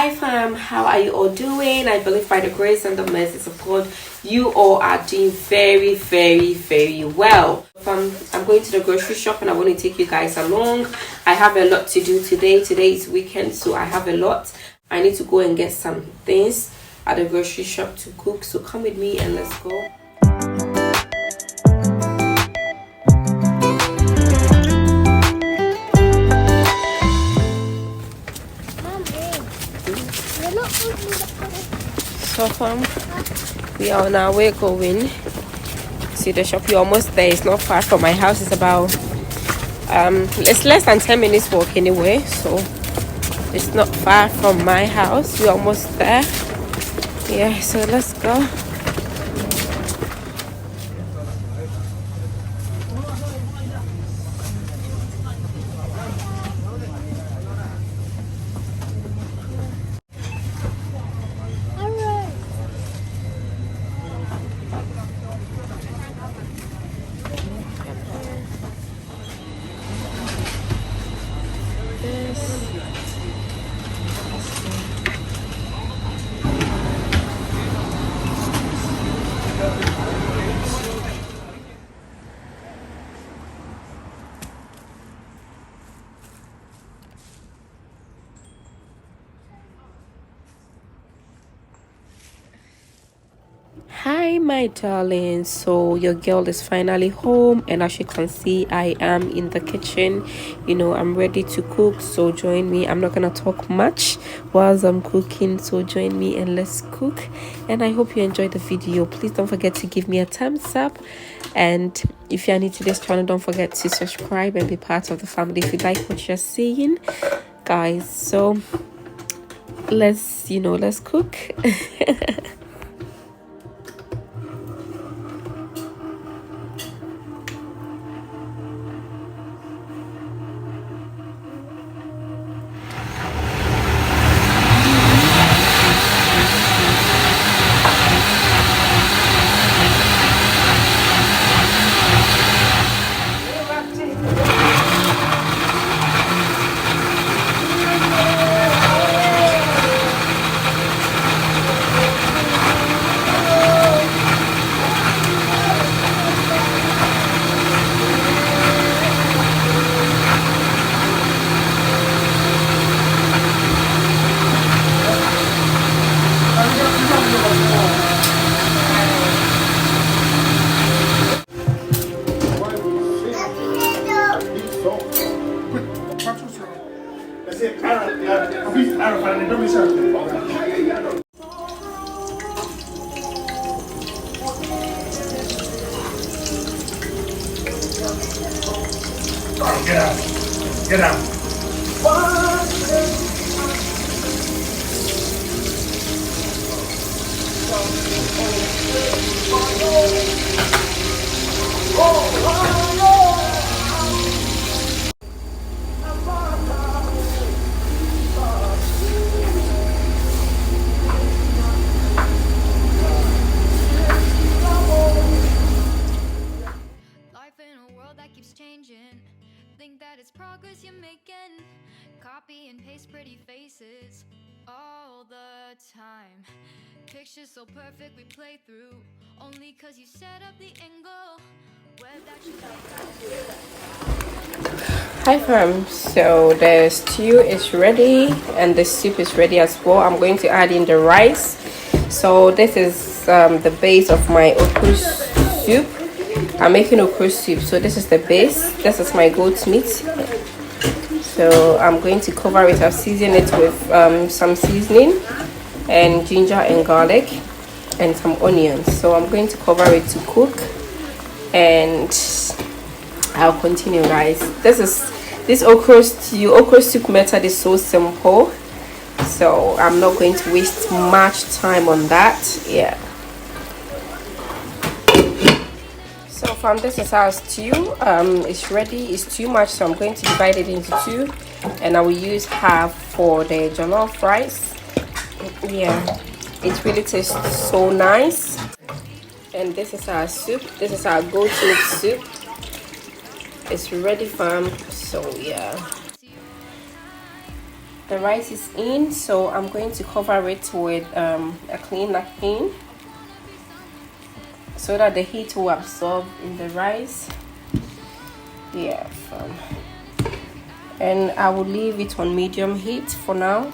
Hi fam, how are you all doing? I believe by the grace and the mercies of God, you all are doing very well. I'm going to the grocery shop and I want to take you guys along. I have a lot to do today. Today is weekend, so I have a lot. I need to go and get some things at the grocery shop to cook. So come with me and let's go. So fam, we are on our way going to the shop. We're almost there. It's not far from my house. It's about it's less than 10 minutes walk anyway, so it's not far from my house. We're almost there. Yeah, so let's go. Hi my darling, so your girl is finally home, and as you can see, I am in the kitchen. I'm ready to cook, so join me. I'm not gonna talk much whilst I'm cooking, so join me and let's cook. And I hope you enjoyed the video. Please don't forget to give me a thumbs up, and if you're new to this channel, don't forget to subscribe and be part of the family if you like what you're seeing, guys. So let's cook. Get out. Think that it's progress you're making. Copy and paste pretty faces all the time. Pictures so perfect we play through only cause you set up the angle where that should Hi fam, so the stew is ready and the soup is ready as well. I'm going to add in the rice. So this is the base of my okra soup. I'm making okra soup, so this is the base. This is my goat meat, so I'm going to cover it. I've seasoned it with some seasoning and ginger and garlic and some onions. So I'm going to cover it to cook, and I'll continue, guys. This okra soup method is so simple, so I'm not going to waste much time on that. Yeah. So from this is our stew. It's ready. It's too much, so I'm going to divide it into two, and I will use half for the jollof rice. Yeah, it really tastes so nice. And this is our soup. This is our goat meat soup. It's ready, fam. So yeah. The rice is in, so I'm going to cover it with a clean napkin so that the heat will absorb in the rice. Yeah, and I will leave it on medium heat for now.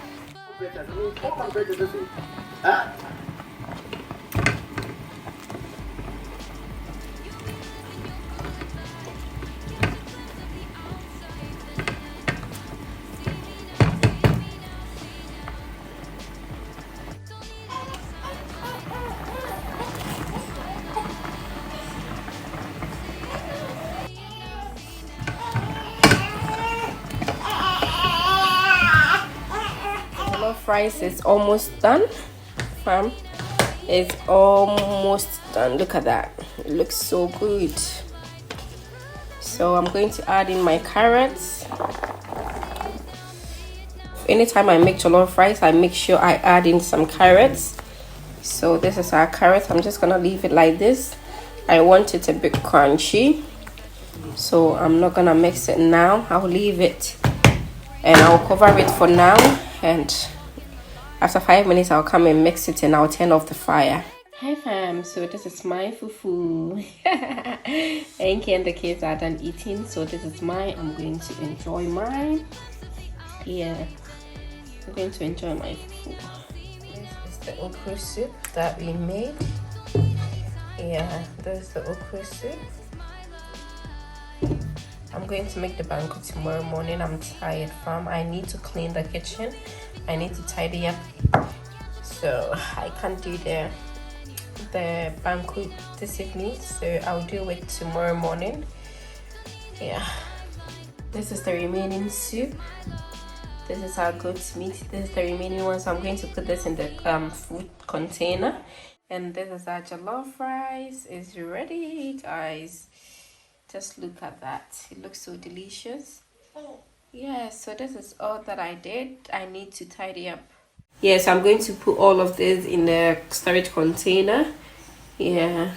Jollof rice is almost done, fam. It's almost done. Look at that. It looks so good. So I'm going to add in my carrots. Anytime I make jollof rice, I make sure I add in some carrots. So this is our carrot. I'm just gonna leave it like this. I want it a bit crunchy, so I'm not gonna mix it now. I'll leave it and I'll cover it for now, and after 5 minutes I'll come and mix it and I'll turn off the fire. Hi fam, so this is my fufu. Enki and the kids are done eating, so this is mine. I'm going to enjoy mine. Yeah, I'm going to enjoy my fufu. This is the okra soup that we made. Yeah, this is the okra soup. I'm going to make the banku tomorrow morning. I'm tired, fam. I need to clean the kitchen. I need to tidy up, so I can't do the banku this evening, so I'll do it tomorrow morning. Yeah, this is the remaining soup. This is our goat's meat. This is the remaining one, so I'm going to put this in the food container. And this is our jollof rice. It's ready, guys. Just look at that. It looks so delicious. Yeah, so this is all that I did. I need to tidy up. Yeah, so I'm going to put all of this in the storage container. Yeah.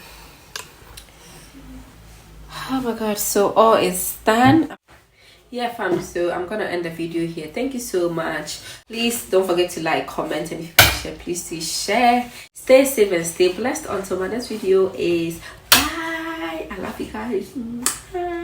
Oh my god, so all is done. Yeah fam, so I'm gonna end the video here. Thank you so much. Please don't forget to like, comment, and if you can share, please do share. Stay safe and stay blessed until my next video is bye. I love you guys. Bye.